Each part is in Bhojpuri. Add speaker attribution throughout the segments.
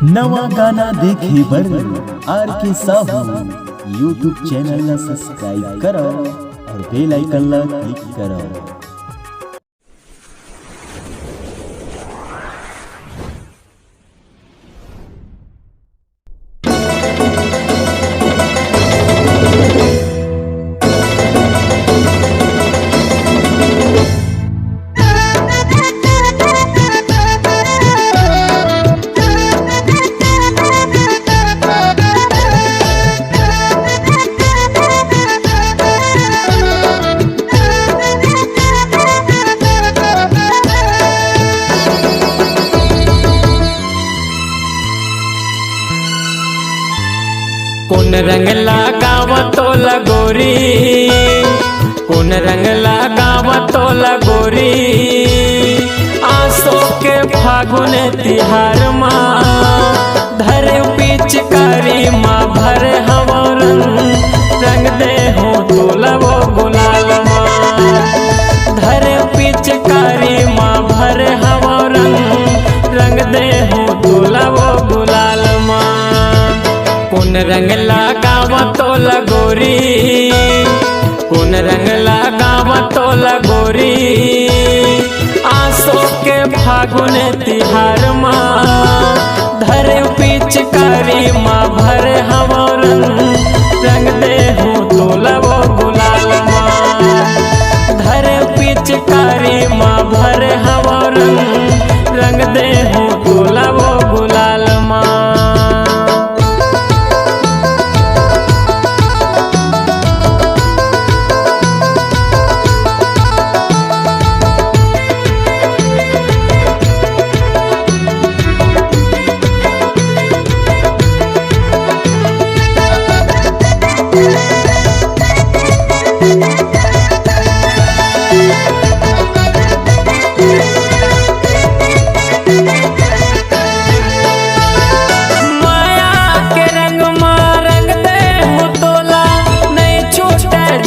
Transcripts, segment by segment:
Speaker 1: नवा गाना देखे बर आर के साहू यूट्यूब चैनल ला सब्सक्राइब करो और बेल आइकन ला क्लिक करो।
Speaker 2: कौन रंग लगाव तो लगोरी, कौन रंग लगाव तो लगोरी, आसो के फागुन तिहार माँ धरे पिचकारी माँ भर हवा रंग दे हो तोला वो गुलाल माँ धरे पिचकारी माँ भर हवा रंग दे हो तोला वो गुलाल माँ। कौन रंग लगाव तो लगोरी, कौन रंग लगाव तो लगोरी, आसो के फागुन तिहार माँ धरे पिचकारी माँ भर हवा रंग दे हो तोला वो गुलाल माँ धरे पिचकारी माँ भर हवा रंग दे हो तोला वो गुलाल माँ।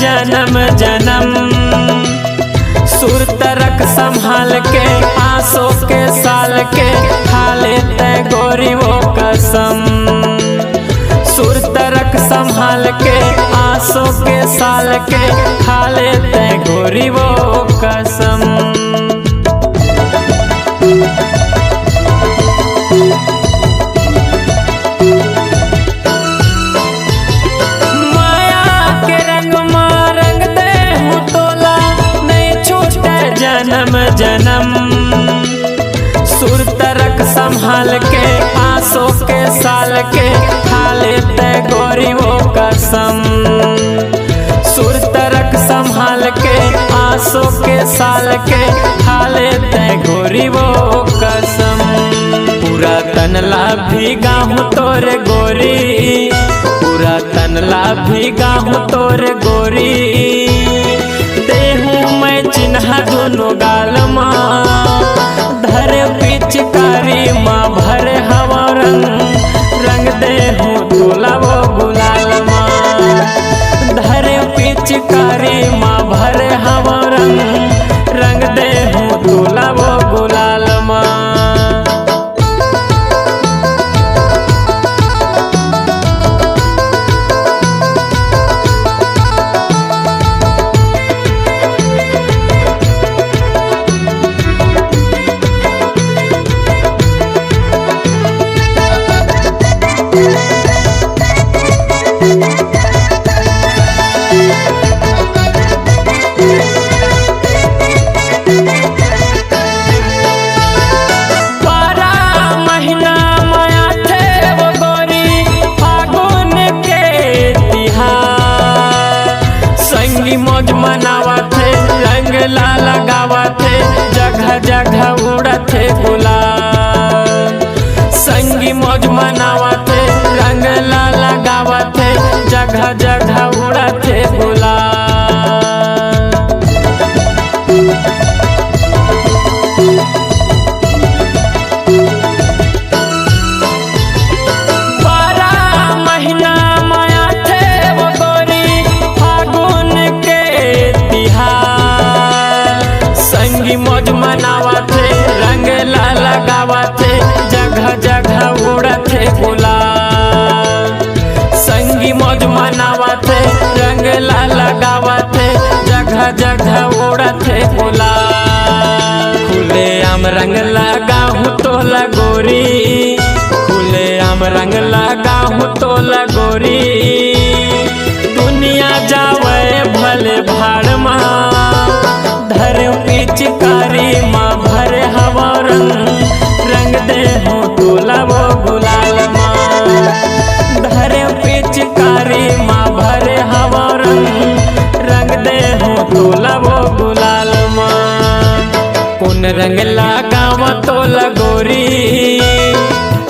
Speaker 2: जन्म जन्म सुर तरक संभाल के आसो के साल के खा लेते गोरी वो कसम सुर तरक संभाल के आसो के साल के खा लेते गोरी वो कसम। जन्म जन्म सुर तरक संभाल के आसो के साल के खा लेते गोरी वो कसम सुर तरक संभाल के आसो के साल के खा लेते गोरी वो कसम। पूरा तनला भीगा हूँ तोरे गोरी, पूरा तनला भीगा हूँ तोरे गोरी, मैं चिन्हा दोनों गाल माँ धरे पिचकारी माँ भर हवा रंग दे हो तोला वो गुलाल माँ धरे पिचकारी माँ भर हवा रंग दे हो तोला वो गुलाल माँ। मौज मनावा थे रंग ला लगावा थे जगह जगह उड़ा थे गुलाल संगी मौज मनावा थे रंग ला लगावा थे जगह जगह उड़ा थे गुलाल। मौज मनावा रंग लगाहूँ तो लगोरी, खुले आम रंग लगाहूँ तो लगोरी। दुनिया जावे भले भाड़ माँ, धर पिचकारी माँ भर हवा रंग दे हो तोला वो गुलाल माँ। धर पिचकारी माँ भर हवा रंग दे हो तोला वो गुलाल माँ। कौन रंग लगावा तो लगोरी,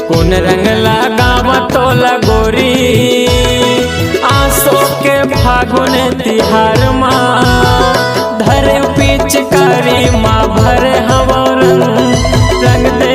Speaker 2: कौन रंग लगावा तो लगोरी। आसो के फागुन तिहार माँ, धर पिचकारी माँ भर हवा रंग दे